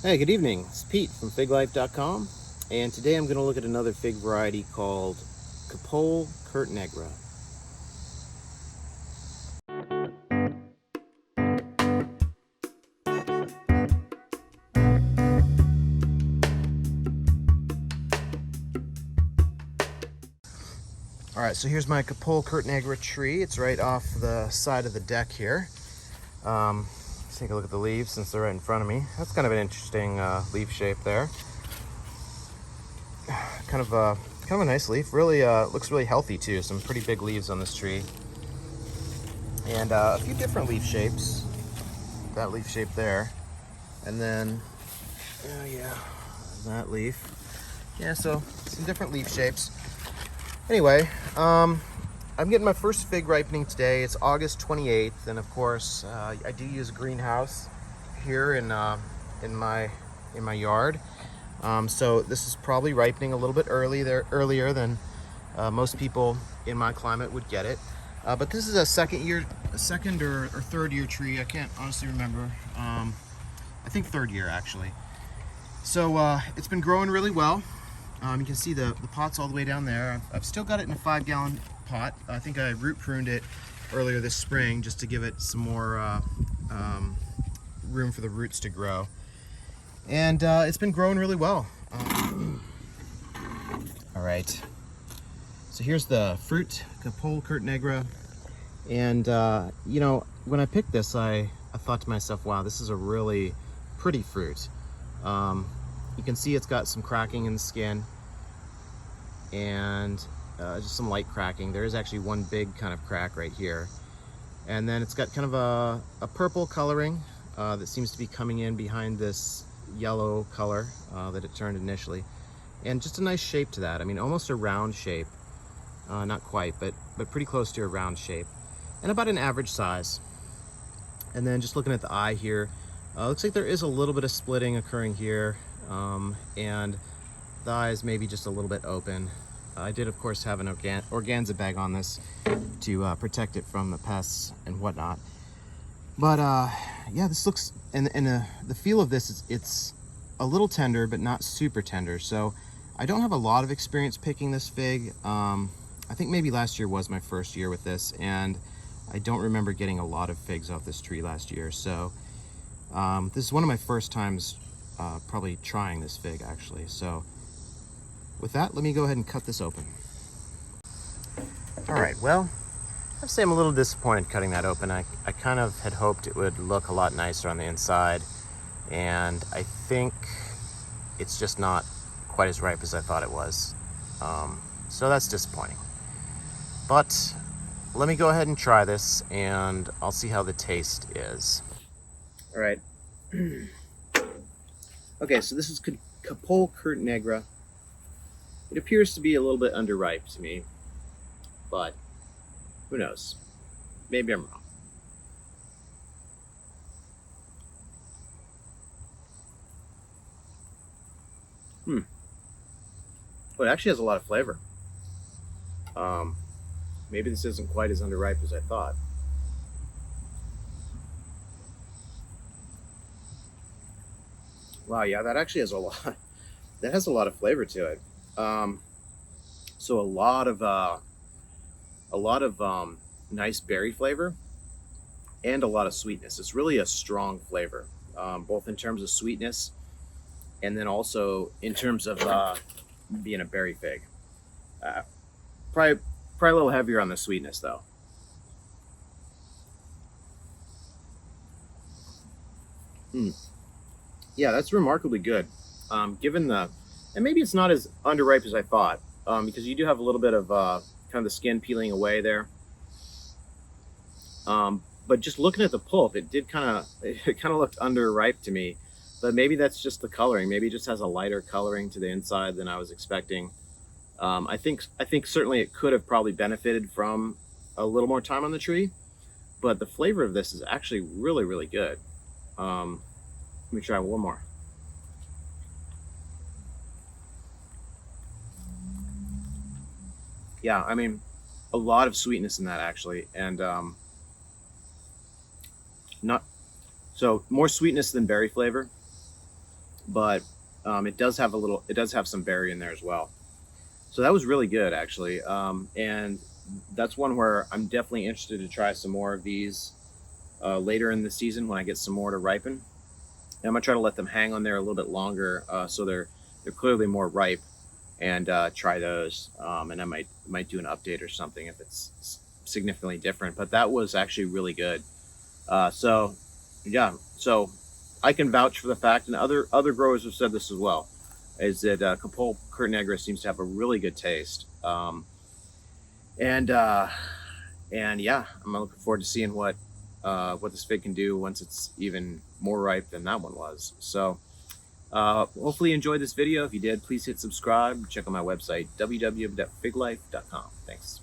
Hey, good evening. It's Pete from FigLife.com, and today I'm going to look at another fig variety called Capoll Curt Negra. Alright, so here's my Capoll Curt Negra tree. It's right off the side of the deck here. Let's take a look at the leaves since they're right in front of me. That's kind of an interesting leaf shape there. Kind of a nice leaf. Really looks really healthy too. Some pretty big leaves on this tree. And a few different leaf shapes. That leaf shape there. And then, that leaf. Yeah, so some different leaf shapes. Anyway, I'm getting my first fig ripening today. It's August 28th, and of course, I do use a greenhouse here in my yard. So this is probably ripening a little bit earlier than most people in my climate would get it. But this is a second or third year tree. I can't honestly remember. I think third year actually. So it's been growing really well. You can see the pot's all the way down there. I've still got it in a 5-gallon pot. I think I root pruned it earlier this spring just to give it some more room for the roots to grow. And it's been growing really well. All right, so here's the fruit, Capoll Curt Negra. And you know, when I picked this, I thought to myself, wow, this is a really pretty fruit. You can see it's got some cracking in the skin and just some light cracking. There is actually one big kind of crack right here. And then it's got kind of a purple coloring that seems to be coming in behind this yellow color that it turned initially. And just a nice shape to that. I mean, almost a round shape. Not quite, but pretty close to a round shape. And about an average size. And then just looking at the eye here, looks like there is a little bit of splitting occurring here. And the eye is maybe just a little bit open. I did, of course, have an organza bag on this to protect it from the pests and whatnot. But yeah, this looks, and the feel of this is, it's a little tender, but not super tender. So I don't have a lot of experience picking this fig. I think maybe last year was my first year with this, and I don't remember getting a lot of figs off this tree last year. So this is one of my first times probably trying this fig actually. So with that, let me go ahead and cut this open. All right, well, I have to say I'm a little disappointed cutting that open. I kind of had hoped it would look a lot nicer on the inside, and I think it's just not quite as ripe as I thought it was. So that's disappointing. But let me go ahead and try this, and I'll see how the taste is. All right. Okay, so this is Capoll Curt Negra. It appears to be a little bit underripe to me, but who knows? Maybe I'm wrong. Well, it actually has a lot of flavor. Maybe this isn't quite as underripe as I thought. Wow, yeah, that actually has a lot. That has a lot of flavor to it. So a lot of nice berry flavor and a lot of sweetness. It's really a strong flavor, both in terms of sweetness and then also in terms of being a berry fig. Probably a little heavier on the sweetness though. Yeah, that's remarkably good. Given the, and maybe it's not as underripe as I thought, because you do have a little bit of kind of the skin peeling away there. But just looking at the pulp, it kind of looked underripe to me. But maybe that's just the coloring. Maybe it just has a lighter coloring to the inside than I was expecting. I think certainly it could have probably benefited from a little more time on the tree, but the flavor of this is actually really, really good. Let me try one more. Yeah, I mean, a lot of sweetness in that actually, and not so more sweetness than berry flavor. but it does have some berry in there as well. So that was really good, actually. And that's one where I'm definitely interested to try some more of these later in the season when I get some more to ripen. And I'm gonna try to let them hang on there a little bit longer, so they're clearly more ripe, and try those. And I might do an update or something if it's significantly different. But that was actually really good. So yeah, so I can vouch for the fact, and other growers have said this as well, is that Capoll Curt Negra seems to have a really good taste. And yeah, I'm looking forward to seeing what this fig can do once it's even more ripe than that one was. So hopefully you enjoyed this video. If you did, please hit subscribe. Check out my website, www.figlife.com. Thanks.